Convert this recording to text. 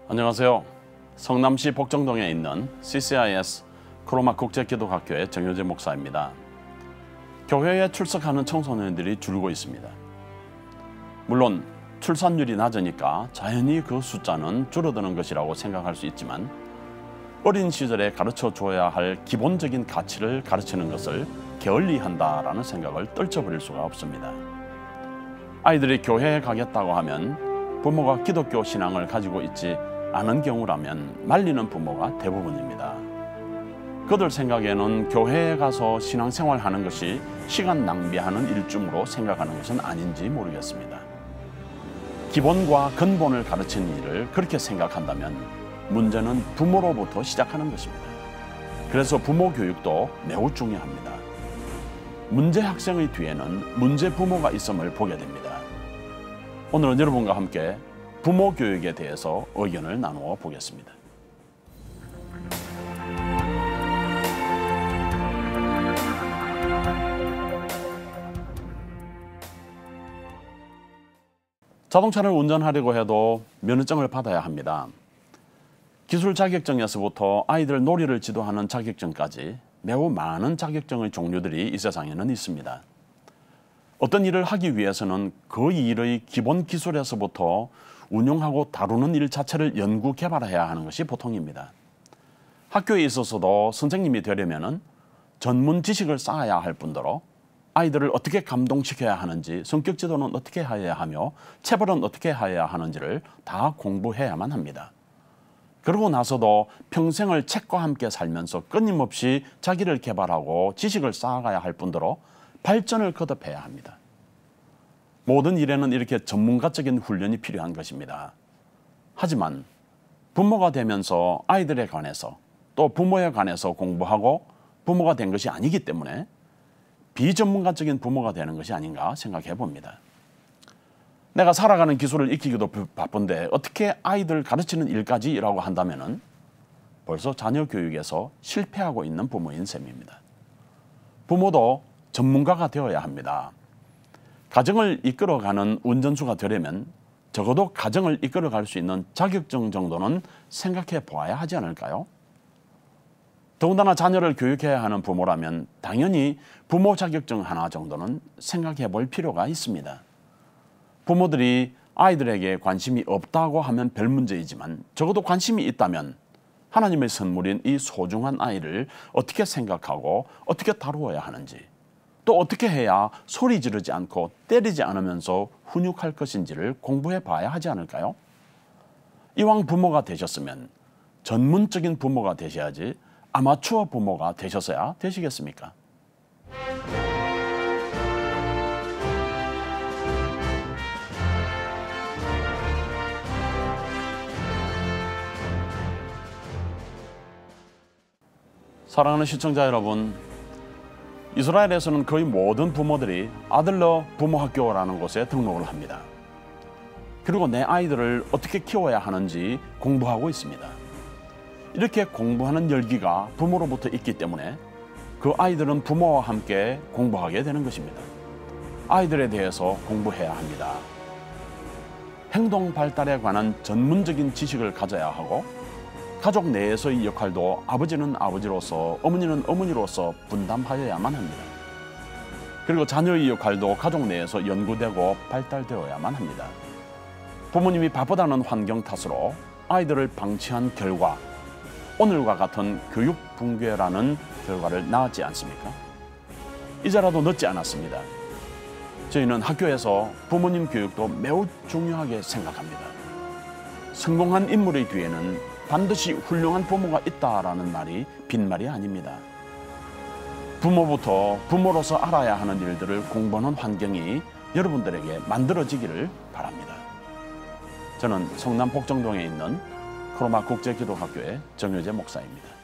안녕하세요. 성남시 복정동에 있는 CCIS 크로마 국제기독학교의 정효재 목사입니다. 교회에 출석하는 청소년들이 줄고 있습니다. 물론 출산율이 낮으니까 자연히 그 숫자는 줄어드는 것이라고 생각할 수 있지만 어린 시절에 가르쳐 줘야 할 기본적인 가치를 가르치는 것을 게을리한다라는 생각을 떨쳐버릴 수가 없습니다. 아이들이 교회에 가겠다고 하면 부모가 기독교 신앙을 가지고 있지 않은 경우라면 말리는 부모가 대부분입니다. 그들 생각에는 교회에 가서 신앙생활하는 것이 시간 낭비하는 일쯤으로 생각하는 것은 아닌지 모르겠습니다. 기본과 근본을 가르치는 일을 그렇게 생각한다면 문제는 부모로부터 시작하는 것입니다. 그래서 부모 교육도 매우 중요합니다. 문제 학생의 뒤에는 문제 부모가 있음을 보게 됩니다. 오늘은 여러분과 함께 부모 교육에 대해서 의견을 나누어 보겠습니다. 자동차를 운전하려고 해도 면허증을 받아야 합니다. 기술 자격증에서부터 아이들 놀이를 지도하는 자격증까지 매우 많은 자격증의 종류들이 이 세상에는 있습니다. 어떤 일을 하기 위해서는 그 일의 기본 기술에서부터 운용하고 다루는 일 자체를 연구 개발해야 하는 것이 보통입니다. 학교에 있어서도 선생님이 되려면 전문 지식을 쌓아야 할 뿐더러 아이들을 어떻게 감동시켜야 하는지, 성격 지도는 어떻게 해야 하며 체벌은 어떻게 해야 하는지를 다 공부해야만 합니다. 그러고 나서도 평생을 책과 함께 살면서 끊임없이 자기를 개발하고 지식을 쌓아가야 할 뿐더러 발전을 거듭해야 합니다. 모든 일에는 이렇게 전문가적인 훈련이 필요한 것입니다. 하지만 부모가 되면서 아이들에 관해서 또 부모에 관해서 공부하고 부모가 된 것이 아니기 때문에 비전문가적인 부모가 되는 것이 아닌가 생각해 봅니다. 내가 살아가는 기술을 익히기도 바쁜데 어떻게 아이들 가르치는 일까지라고 한다면 벌써 자녀 교육에서 실패하고 있는 부모인 셈입니다. 부모도 전문가가 되어야 합니다. 가정을 이끌어가는 운전수가 되려면 적어도 가정을 이끌어갈 수 있는 자격증 정도는 생각해 보아야 하지 않을까요? 더군다나 자녀를 교육해야 하는 부모라면 당연히 부모 자격증 하나 정도는 생각해 볼 필요가 있습니다. 부모들이 아이들에게 관심이 없다고 하면 별 문제이지만 적어도 관심이 있다면 하나님의 선물인 이 소중한 아이를 어떻게 생각하고 어떻게 다루어야 하는지, 또 어떻게 해야 소리 지르지 않고 때리지 않으면서 훈육할 것인지를 공부해 봐야 하지 않을까요? 이왕 부모가 되셨으면 전문적인 부모가 되셔야지 아마추어 부모가 되셔서야 되시겠습니까? 사랑하는 시청자 여러분, 이스라엘에서는 거의 모든 부모들이 아들러 부모학교라는 곳에 등록을 합니다. 그리고 내 아이들을 어떻게 키워야 하는지 공부하고 있습니다. 이렇게 공부하는 열기가 부모로부터 있기 때문에 그 아이들은 부모와 함께 공부하게 되는 것입니다. 아이들에 대해서 공부해야 합니다. 행동 발달에 관한 전문적인 지식을 가져야 하고 가족 내에서의 역할도 아버지는 아버지로서 어머니는 어머니로서 분담하여야만 합니다. 그리고 자녀의 역할도 가족 내에서 연구되고 발달되어야만 합니다. 부모님이 바쁘다는 환경 탓으로 아이들을 방치한 결과 오늘과 같은 교육 붕괴라는 결과를 낳았지 않습니까? 이제라도 늦지 않았습니다. 저희는 학교에서 부모님 교육도 매우 중요하게 생각합니다. 성공한 인물의 뒤에는 반드시 훌륭한 부모가 있다라는 말이 빈말이 아닙니다. 부모부터 부모로서 알아야 하는 일들을 공부하는 환경이 여러분들에게 만들어지기를 바랍니다. 저는 성남 복정동에 있는 크로마 국제기독학교의 정효재 목사입니다.